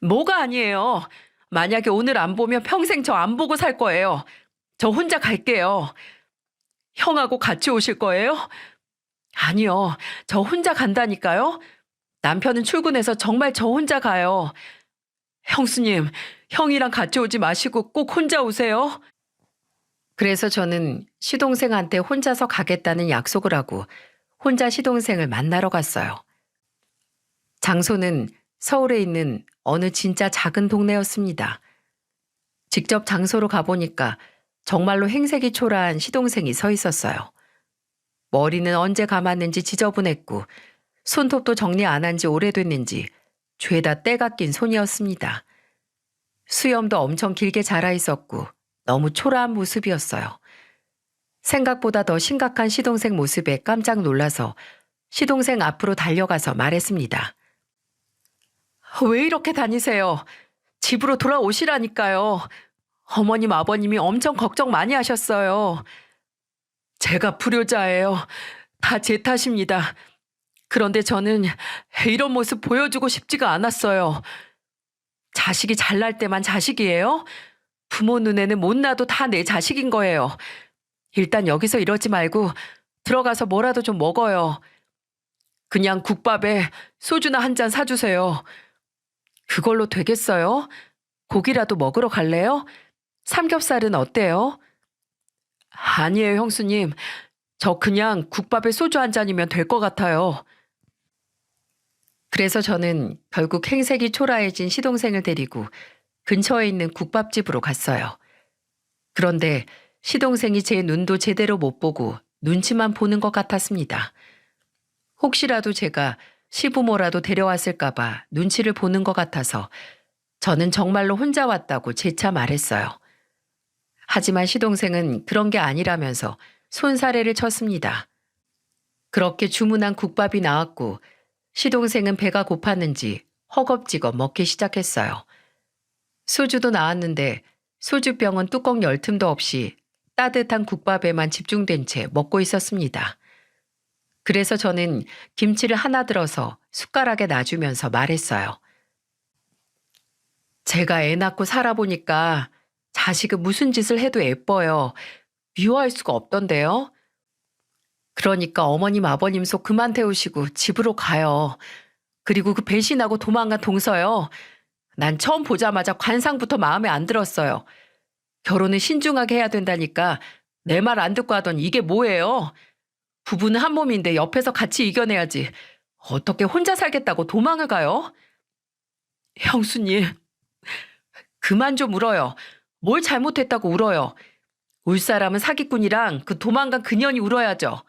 뭐가 아니에요. 만약에 오늘 안 보면 평생 저 안 보고 살 거예요. 저 혼자 갈게요. 형하고 같이 오실 거예요? 아니요. 저 혼자 간다니까요. 남편은 출근해서 정말 저 혼자 가요. 형수님, 형이랑 같이 오지 마시고 꼭 혼자 오세요. 그래서 저는 시동생한테 혼자서 가겠다는 약속을 하고 혼자 시동생을 만나러 갔어요. 장소는 서울에 있는 어느 진짜 작은 동네였습니다. 직접 장소로 가보니까 정말로 행색이 초라한 시동생이 서 있었어요. 머리는 언제 감았는지 지저분했고 손톱도 정리 안 한 지 오래됐는지 죄다 때가 낀 손이었습니다. 수염도 엄청 길게 자라 있었고 너무 초라한 모습이었어요. 생각보다 더 심각한 시동생 모습에 깜짝 놀라서 시동생 앞으로 달려가서 말했습니다. 왜 이렇게 다니세요? 집으로 돌아오시라니까요. 어머님, 아버님이 엄청 걱정 많이 하셨어요. 제가 불효자예요. 다 제 탓입니다. 그런데 저는 이런 모습 보여주고 싶지가 않았어요. 자식이 잘날 때만 자식이에요? 부모 눈에는 못나도 다 내 자식인 거예요. 일단 여기서 이러지 말고 들어가서 뭐라도 좀 먹어요. 그냥 국밥에 소주나 한 잔 사주세요. 그걸로 되겠어요? 고기라도 먹으러 갈래요? 삼겹살은 어때요? 아니에요, 형수님. 저 그냥 국밥에 소주 한 잔이면 될 것 같아요. 그래서 저는 결국 행색이 초라해진 시동생을 데리고 근처에 있는 국밥집으로 갔어요. 그런데 시동생이 제 눈도 제대로 못 보고 눈치만 보는 것 같았습니다. 혹시라도 제가 시부모라도 데려왔을까봐 눈치를 보는 것 같아서 저는 정말로 혼자 왔다고 재차 말했어요. 하지만 시동생은 그런 게 아니라면서 손사래를 쳤습니다. 그렇게 주문한 국밥이 나왔고 시동생은 배가 고팠는지 허겁지겁 먹기 시작했어요. 소주도 나왔는데 소주병은 뚜껑 열 틈도 없이 따뜻한 국밥에만 집중된 채 먹고 있었습니다. 그래서 저는 김치를 하나 들어서 숟가락에 놔주면서 말했어요. 제가 애 낳고 살아보니까 자식은 무슨 짓을 해도 예뻐요. 미워할 수가 없던데요. 그러니까 어머님 아버님 속 그만 태우시고 집으로 가요. 그리고 그 배신하고 도망간 동서요. 난 처음 보자마자 관상부터 마음에 안 들었어요. 결혼은 신중하게 해야 된다니까 내 말 안 듣고 하던 이게 뭐예요? 부부는 한 몸인데 옆에서 같이 이겨내야지. 어떻게 혼자 살겠다고 도망을 가요? 형수님, 그만 좀 울어요. 뭘 잘못했다고 울어요. 울 사람은 사기꾼이랑 그 도망간 그년이 울어야죠.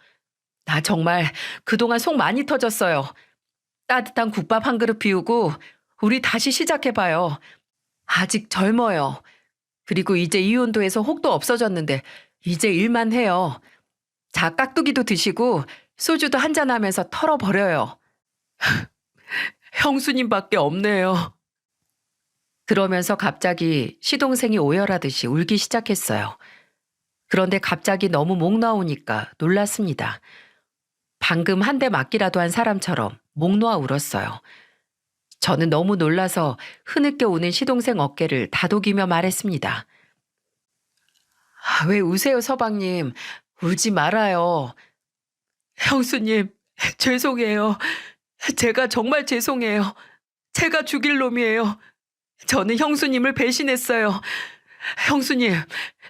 나 정말 그동안 속 많이 터졌어요. 따뜻한 국밥 한 그릇 비우고 우리 다시 시작해봐요. 아직 젊어요. 그리고 이제 이혼도 해서 혹도 없어졌는데 이제 일만 해요. 자, 깍두기도 드시고 소주도 한잔하면서 털어버려요. 형수님밖에 없네요. 그러면서 갑자기 시동생이 오열하듯이 울기 시작했어요. 그런데 갑자기 너무 목 나오니까 놀랐습니다. 방금 한 대 맞기라도 한 사람처럼 목 놓아 울었어요. 저는 너무 놀라서 흐느껴 우는 시동생 어깨를 다독이며 말했습니다. 왜 우세요, 서방님? 울지 말아요. 형수님, 죄송해요. 제가 정말 죄송해요. 제가 죽일 놈이에요. 저는 형수님을 배신했어요. 형수님,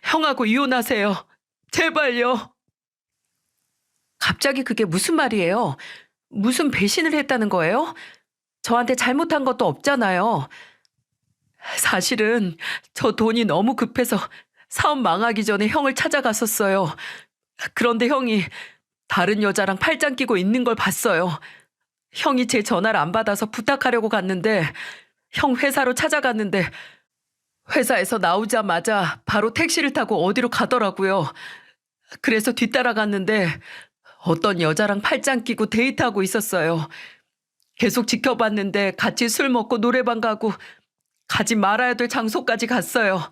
형하고 이혼하세요. 제발요. 갑자기 그게 무슨 말이에요? 무슨 배신을 했다는 거예요? 저한테 잘못한 것도 없잖아요. 사실은 저 돈이 너무 급해서 사업 망하기 전에 형을 찾아갔었어요. 그런데 형이 다른 여자랑 팔짱 끼고 있는 걸 봤어요. 형이 제 전화를 안 받아서 부탁하려고 갔는데 형 회사로 찾아갔는데 회사에서 나오자마자 바로 택시를 타고 어디로 가더라고요. 그래서 뒤따라갔는데 어떤 여자랑 팔짱 끼고 데이트하고 있었어요. 계속 지켜봤는데 같이 술 먹고 노래방 가고 가지 말아야 될 장소까지 갔어요.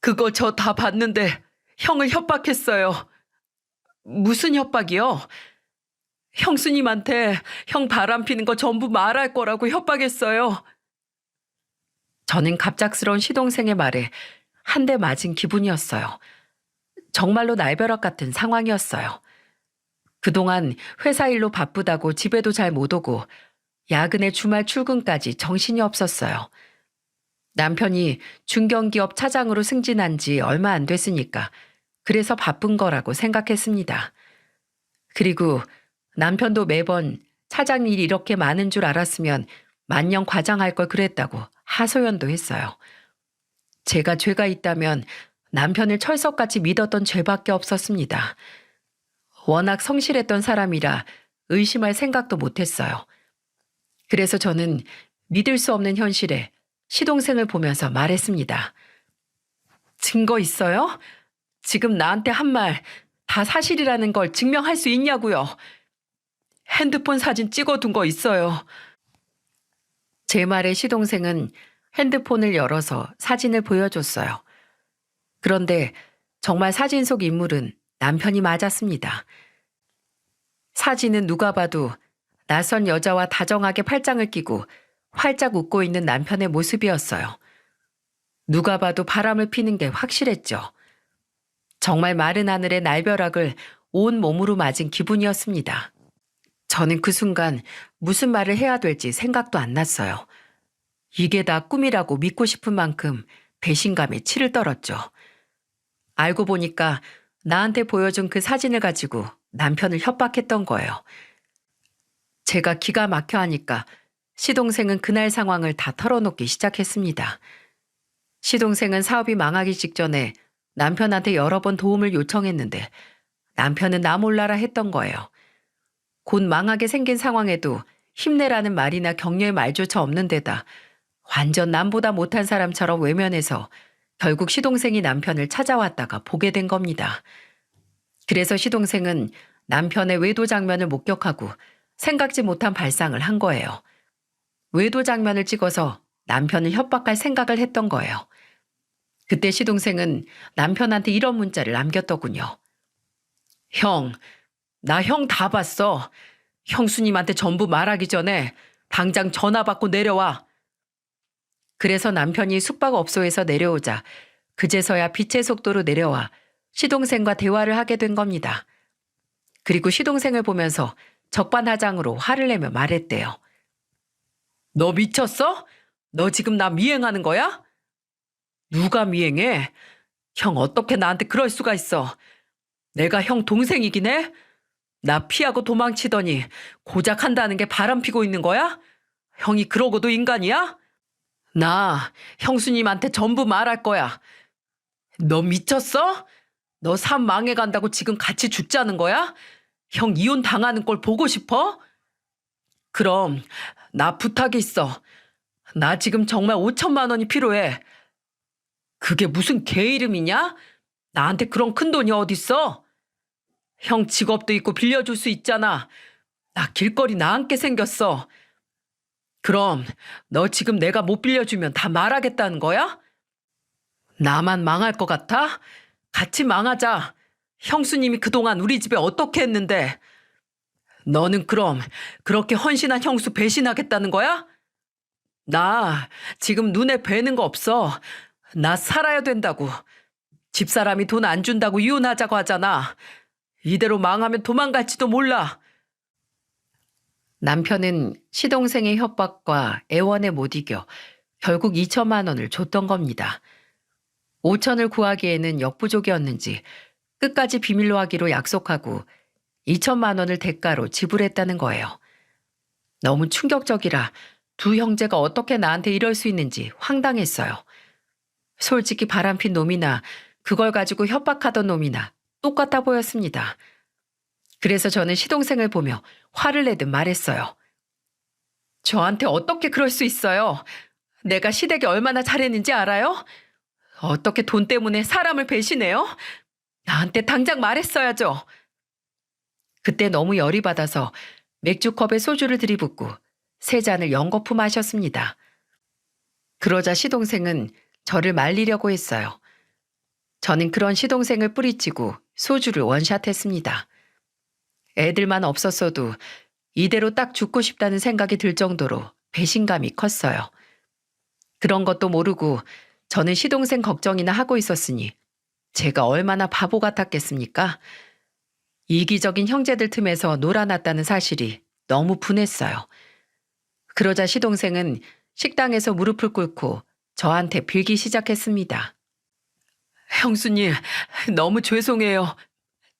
그거 저 다 봤는데 형을 협박했어요. 무슨 협박이요? 형수님한테 형 바람피는 거 전부 말할 거라고 협박했어요. 저는 갑작스러운 시동생의 말에 한 대 맞은 기분이었어요. 정말로 날벼락 같은 상황이었어요. 그동안 회사 일로 바쁘다고 집에도 잘 못 오고 야근에 주말 출근까지 정신이 없었어요. 남편이 중견기업 차장으로 승진한 지 얼마 안 됐으니까 그래서 바쁜 거라고 생각했습니다. 그리고 남편도 매번 차장 일이 이렇게 많은 줄 알았으면 만년 과장할 걸 그랬다고 하소연도 했어요. 제가 죄가 있다면 남편을 철석같이 믿었던 죄밖에 없었습니다. 워낙 성실했던 사람이라 의심할 생각도 못했어요. 그래서 저는 믿을 수 없는 현실에 시동생을 보면서 말했습니다. 증거 있어요? 지금 나한테 한 말 다 사실이라는 걸 증명할 수 있냐고요. 핸드폰 사진 찍어둔 거 있어요. 제 말에 시동생은 핸드폰을 열어서 사진을 보여줬어요. 그런데 정말 사진 속 인물은 남편이 맞았습니다. 사진은 누가 봐도 낯선 여자와 다정하게 팔짱을 끼고 활짝 웃고 있는 남편의 모습이었어요. 누가 봐도 바람을 피는 게 확실했죠. 정말 마른 하늘의 날벼락을 온 몸으로 맞은 기분이었습니다. 저는 그 순간 무슨 말을 해야 될지 생각도 안 났어요. 이게 다 꿈이라고 믿고 싶은 만큼 배신감에 치를 떨었죠. 알고 보니까 나한테 보여준 그 사진을 가지고 남편을 협박했던 거예요. 제가 기가 막혀 하니까 시동생은 그날 상황을 다 털어놓기 시작했습니다. 시동생은 사업이 망하기 직전에 남편한테 여러 번 도움을 요청했는데 남편은 나 몰라라 했던 거예요. 곧 망하게 생긴 상황에도 힘내라는 말이나 격려의 말조차 없는 데다 완전 남보다 못한 사람처럼 외면해서 결국 시동생이 남편을 찾아왔다가 보게 된 겁니다. 그래서 시동생은 남편의 외도 장면을 목격하고 생각지 못한 발상을 한 거예요. 외도 장면을 찍어서 남편을 협박할 생각을 했던 거예요. 그때 시동생은 남편한테 이런 문자를 남겼더군요. 형, 나 형 다 봤어. 형수님한테 전부 말하기 전에 당장 전화 받고 내려와. 그래서 남편이 숙박업소에서 내려오자 그제서야 빛의 속도로 내려와 시동생과 대화를 하게 된 겁니다. 그리고 시동생을 보면서 적반하장으로 화를 내며 말했대요. 너 미쳤어? 너 지금 나 미행하는 거야? 누가 미행해? 형 어떻게 나한테 그럴 수가 있어? 내가 형 동생이긴 해? 나 피하고 도망치더니 고작 한다는 게 바람피고 있는 거야? 형이 그러고도 인간이야? 나 형수님한테 전부 말할 거야. 너 미쳤어? 너 삶 망해간다고 지금 같이 죽자는 거야? 형 이혼 당하는 꼴 보고 싶어? 그럼 나 부탁이 있어. 나 지금 정말 5천만 원이 필요해. 그게 무슨 개 이름이냐? 나한테 그런 큰 돈이 어딨어? 형 직업도 있고 빌려줄 수 있잖아. 나 길거리 나앉게 생겼어. 그럼 너 지금 내가 못 빌려주면 다 말하겠다는 거야? 나만 망할 것 같아? 같이 망하자. 형수님이 그동안 우리 집에 어떻게 했는데. 너는 그럼 그렇게 헌신한 형수 배신하겠다는 거야? 나 지금 눈에 뵈는 거 없어. 나 살아야 된다고. 집사람이 돈 안 준다고 이혼하자고 하잖아. 이대로 망하면 도망갈지도 몰라. 남편은 시동생의 협박과 애원에 못 이겨 결국 2천만 원을 줬던 겁니다. 5천을 구하기에는 역부족이었는지 끝까지 비밀로 하기로 약속하고 2천만 원을 대가로 지불했다는 거예요. 너무 충격적이라 두 형제가 어떻게 나한테 이럴 수 있는지 황당했어요. 솔직히 바람핀 놈이나 그걸 가지고 협박하던 놈이나 똑같아 보였습니다. 그래서 저는 시동생을 보며 화를 내듯 말했어요. 저한테 어떻게 그럴 수 있어요? 내가 시댁에 얼마나 잘했는지 알아요? 어떻게 돈 때문에 사람을 배신해요? 나한테 당장 말했어야죠. 그때 너무 열이 받아서 맥주컵에 소주를 들이붓고 세 잔을 연거푸 마셨습니다. 그러자 시동생은 저를 말리려고 했어요. 저는 그런 시동생을 뿌리치고 소주를 원샷했습니다. 애들만 없었어도 이대로 딱 죽고 싶다는 생각이 들 정도로 배신감이 컸어요. 그런 것도 모르고 저는 시동생 걱정이나 하고 있었으니 제가 얼마나 바보 같았겠습니까? 이기적인 형제들 틈에서 놀아났다는 사실이 너무 분했어요. 그러자 시동생은 식당에서 무릎을 꿇고 저한테 빌기 시작했습니다. 형수님, 너무 죄송해요.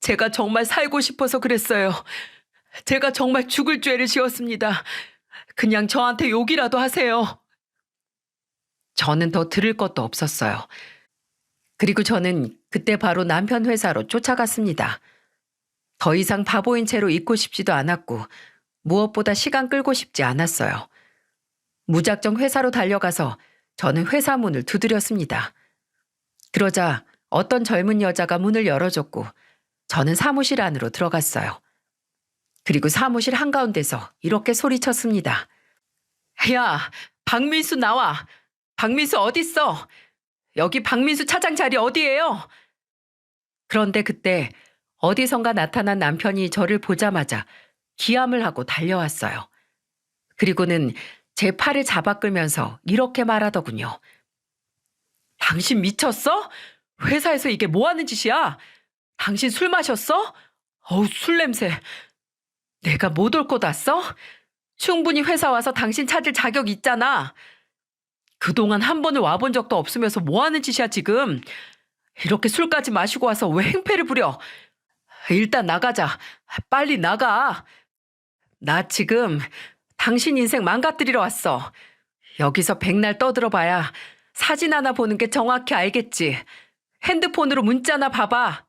제가 정말 살고 싶어서 그랬어요. 제가 정말 죽을 죄를 지었습니다. 그냥 저한테 욕이라도 하세요. 저는 더 들을 것도 없었어요. 그리고 저는 그때 바로 남편 회사로 쫓아갔습니다. 더 이상 바보인 채로 있고 싶지도 않았고 무엇보다 시간 끌고 싶지 않았어요. 무작정 회사로 달려가서 저는 회사 문을 두드렸습니다. 그러자 어떤 젊은 여자가 문을 열어줬고 저는 사무실 안으로 들어갔어요. 그리고 사무실 한가운데서 이렇게 소리쳤습니다. 야, 박민수 나와. 박민수 어딨어? 여기 박민수 차장 자리 어디예요? 그런데 그때 어디선가 나타난 남편이 저를 보자마자 기함을 하고 달려왔어요. 그리고는 제 팔을 잡아 끌면서 이렇게 말하더군요. 당신 미쳤어? 회사에서 이게 뭐 하는 짓이야? 당신 술 마셨어? 어우, 술 냄새. 내가 못 올 것 왔어? 충분히 회사 와서 당신 찾을 자격 있잖아. 그동안 한 번을 와본 적도 없으면서 뭐 하는 짓이야 지금. 이렇게 술까지 마시고 와서 왜 행패를 부려. 일단 나가자. 빨리 나가. 나 지금 당신 인생 망가뜨리러 왔어. 여기서 백날 떠들어봐야 사진 하나 보는 게 정확히 알겠지. 핸드폰으로 문자나 봐봐.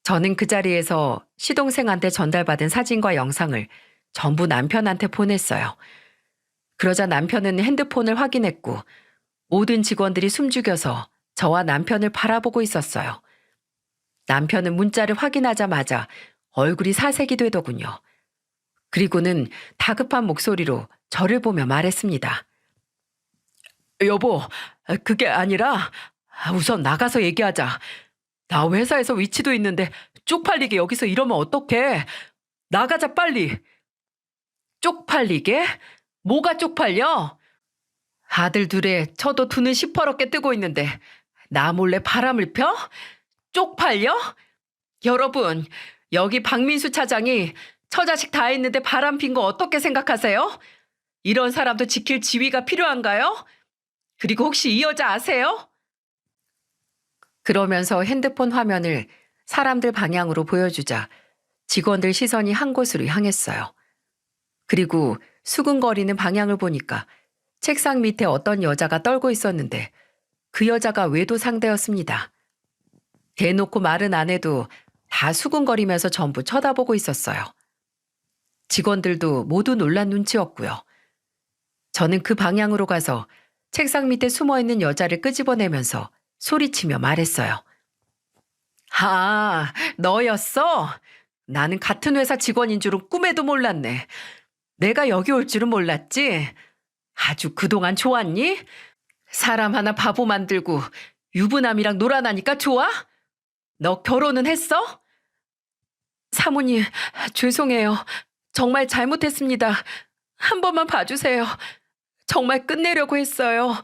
저는 그 자리에서 시동생한테 전달받은 사진과 영상을 전부 남편한테 보냈어요. 그러자 남편은 핸드폰을 확인했고 모든 직원들이 숨죽여서 저와 남편을 바라보고 있었어요. 남편은 문자를 확인하자마자 얼굴이 사색이 되더군요. 그리고는 다급한 목소리로 저를 보며 말했습니다. 여보, 그게 아니라 우선 나가서 얘기하자. 나 회사에서 위치도 있는데 쪽팔리게 여기서 이러면 어떡해. 나가자 빨리. 쪽팔리게? 뭐가 쪽팔려? 아들 둘에 저도 두 눈 시퍼렇게 뜨고 있는데 나 몰래 바람을 펴? 쪽팔려? 여러분, 여기 박민수 차장이 처자식 다 했는데 바람 핀 거 어떻게 생각하세요? 이런 사람도 지킬 지위가 필요한가요? 그리고 혹시 이 여자 아세요? 그러면서 핸드폰 화면을 사람들 방향으로 보여주자 직원들 시선이 한 곳으로 향했어요. 그리고 수근거리는 방향을 보니까 책상 밑에 어떤 여자가 떨고 있었는데 그 여자가 외도 상대였습니다. 대놓고 말은 안 해도 다 수근거리면서 전부 쳐다보고 있었어요. 직원들도 모두 놀란 눈치였고요. 저는 그 방향으로 가서 책상 밑에 숨어있는 여자를 끄집어내면서 소리치며 말했어요. 아, 너였어? 나는 같은 회사 직원인 줄은 꿈에도 몰랐네. 내가 여기 올 줄은 몰랐지? 아주 그동안 좋았니? 사람 하나 바보 만들고 유부남이랑 놀아나니까 좋아? 너 결혼은 했어? 사모님, 죄송해요. 정말 잘못했습니다. 한 번만 봐주세요. 정말 끝내려고 했어요.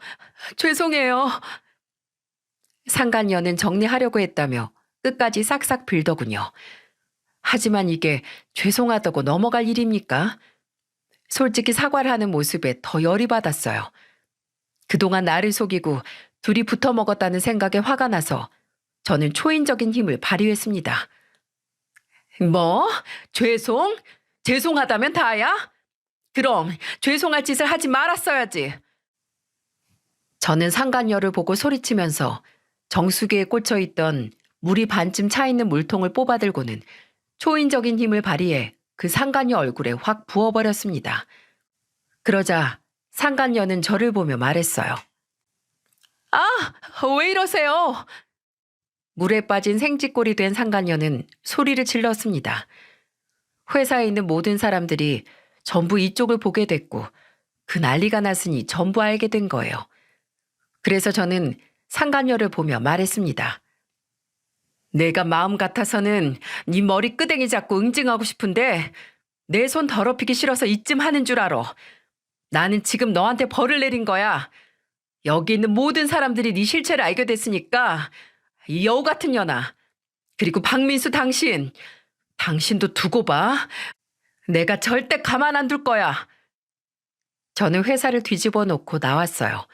죄송해요. 상간녀는 정리하려고 했다며 끝까지 싹싹 빌더군요. 하지만 이게 죄송하다고 넘어갈 일입니까? 솔직히 사과를 하는 모습에 더 열이 받았어요. 그동안 나를 속이고 둘이 붙어 먹었다는 생각에 화가 나서 저는 초인적인 힘을 발휘했습니다. 뭐? 죄송? 죄송하다면 다야? 그럼 죄송할 짓을 하지 말았어야지. 저는 상간녀를 보고 소리치면서 정수기에 꽂혀 있던 물이 반쯤 차 있는 물통을 뽑아들고는 초인적인 힘을 발휘해 그 상간녀 얼굴에 확 부어버렸습니다. 그러자 상간녀는 저를 보며 말했어요. 아, 왜 이러세요? 물에 빠진 생쥐꼴이 된 상간녀는 소리를 질렀습니다. 회사에 있는 모든 사람들이 전부 이쪽을 보게 됐고 그 난리가 났으니 전부 알게 된 거예요. 그래서 저는 상간녀를 보며 말했습니다. 내가 마음 같아서는 네 머리 끄댕이 잡고 응징하고 싶은데 내 손 더럽히기 싫어서 이쯤 하는 줄 알아. 나는 지금 너한테 벌을 내린 거야. 여기 있는 모든 사람들이 네 실체를 알게 됐으니까 이 여우 같은 년아. 그리고 박민수 당신도 두고 봐. 내가 절대 가만 안 둘 거야. 저는 회사를 뒤집어 놓고 나왔어요.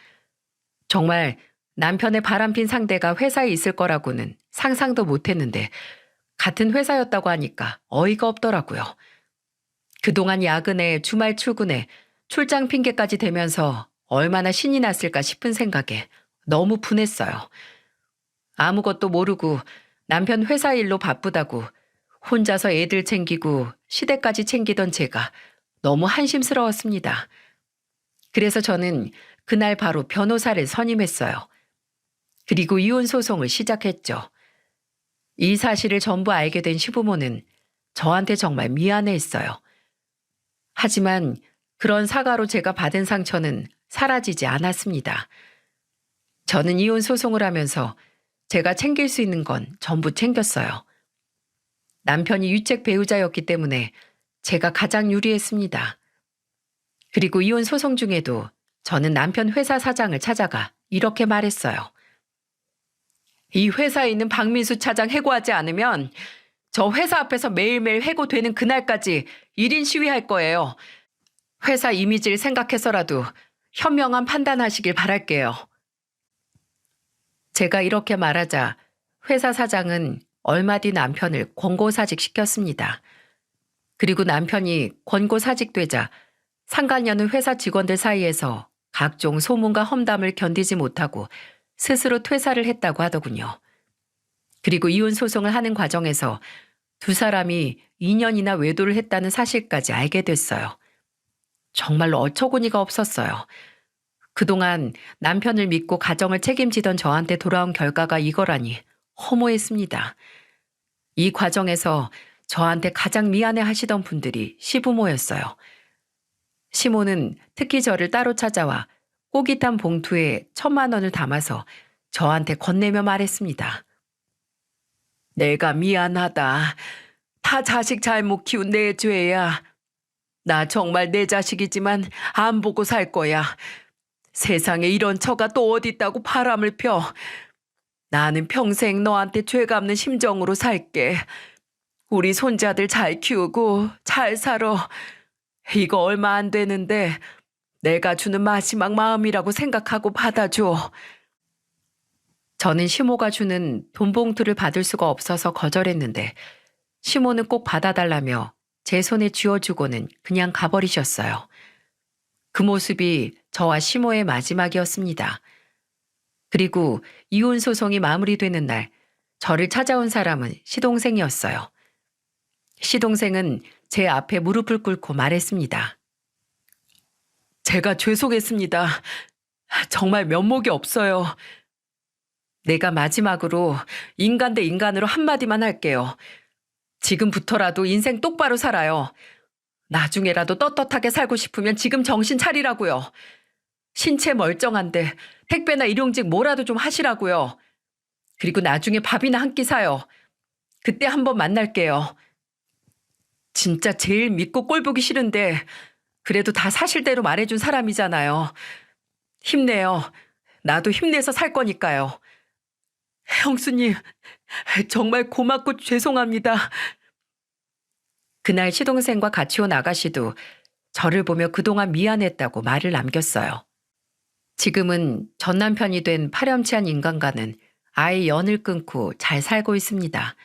정말 남편의 바람핀 상대가 회사에 있을 거라고는 상상도 못했는데 같은 회사였다고 하니까 어이가 없더라고요. 그동안 야근에 주말 출근에 출장 핑계까지 대면서 얼마나 신이 났을까 싶은 생각에 너무 분했어요. 아무것도 모르고 남편 회사 일로 바쁘다고 혼자서 애들 챙기고 시댁까지 챙기던 제가 너무 한심스러웠습니다. 그래서 저는 그날 바로 변호사를 선임했어요. 그리고 이혼 소송을 시작했죠. 이 사실을 전부 알게 된 시부모는 저한테 정말 미안해했어요. 하지만 그런 사과로 제가 받은 상처는 사라지지 않았습니다. 저는 이혼 소송을 하면서 제가 챙길 수 있는 건 전부 챙겼어요. 남편이 유책 배우자였기 때문에 제가 가장 유리했습니다. 그리고 이혼 소송 중에도 저는 남편 회사 사장을 찾아가 이렇게 말했어요. 이 회사에 있는 박민수 차장 해고하지 않으면 저 회사 앞에서 매일매일 해고되는 그날까지 1인 시위할 거예요. 회사 이미지를 생각해서라도 현명한 판단하시길 바랄게요. 제가 이렇게 말하자 회사 사장은 얼마 뒤 남편을 권고사직 시켰습니다. 그리고 남편이 권고사직되자 상간녀는 회사 직원들 사이에서 각종 소문과 험담을 견디지 못하고 스스로 퇴사를 했다고 하더군요. 그리고 이혼 소송을 하는 과정에서 두 사람이 2년이나 외도를 했다는 사실까지 알게 됐어요. 정말로 어처구니가 없었어요. 그동안 남편을 믿고 가정을 책임지던 저한테 돌아온 결과가 이거라니 허무했습니다. 이 과정에서 저한테 가장 미안해 하시던 분들이 시부모였어요. 시모는 특히 저를 따로 찾아와 꼬깃한 봉투에 1,000만 원을 담아서 저한테 건네며 말했습니다. 내가 미안하다. 다 자식 잘못 키운 내 죄야. 나 정말 내 자식이지만 안 보고 살 거야. 세상에 이런 처가 또 어디 있다고 바람을 펴. 나는 평생 너한테 죄 갚는 심정으로 살게. 우리 손자들 잘 키우고 잘 살아. 이거 얼마 안 되는데 내가 주는 마지막 마음이라고 생각하고 받아줘. 저는 시모가 주는 돈 봉투를 받을 수가 없어서 거절했는데 시모는 꼭 받아달라며 제 손에 쥐어주고는 그냥 가버리셨어요. 그 모습이 저와 시모의 마지막이었습니다. 그리고 이혼 소송이 마무리되는 날 저를 찾아온 사람은 시동생이었어요. 시동생은 제 앞에 무릎을 꿇고 말했습니다. 제가 죄송했습니다. 정말 면목이 없어요. 내가 마지막으로 인간 대 인간으로 한마디만 할게요. 지금부터라도 인생 똑바로 살아요. 나중에라도 떳떳하게 살고 싶으면 지금 정신 차리라고요. 신체 멀쩡한데 택배나 일용직 뭐라도 좀 하시라고요. 그리고 나중에 밥이나 한 끼 사요. 그때 한번 만날게요. 진짜 제일 믿고 꼴 보기 싫은데 그래도 다 사실대로 말해준 사람이잖아요. 힘내요. 나도 힘내서 살 거니까요. 형수님, 정말 고맙고 죄송합니다. 그날 시동생과 같이 온 아가씨도 저를 보며 그동안 미안했다고 말을 남겼어요. 지금은 전 남편이 된 파렴치한 인간과는 아예 연을 끊고 잘 살고 있습니다.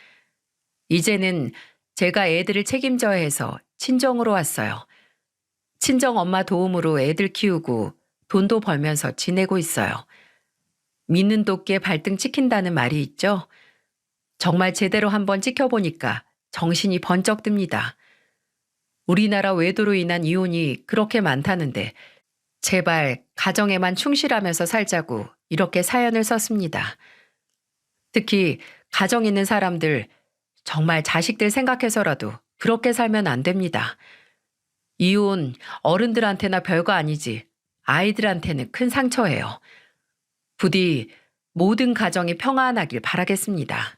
이제는 제가 애들을 책임져야 해서 친정으로 왔어요. 친정 엄마 도움으로 애들 키우고 돈도 벌면서 지내고 있어요. 믿는 도끼에 발등 찍힌다는 말이 있죠? 정말 제대로 한번 찍혀보니까 정신이 번쩍 듭니다. 우리나라 외도로 인한 이혼이 그렇게 많다는데 제발 가정에만 충실하면서 살자고 이렇게 사연을 썼습니다. 특히 가정 있는 사람들 정말 자식들 생각해서라도 그렇게 살면 안 됩니다. 이혼 어른들한테나 별거 아니지 아이들한테는 큰 상처예요. 부디 모든 가정이 평안하길 바라겠습니다.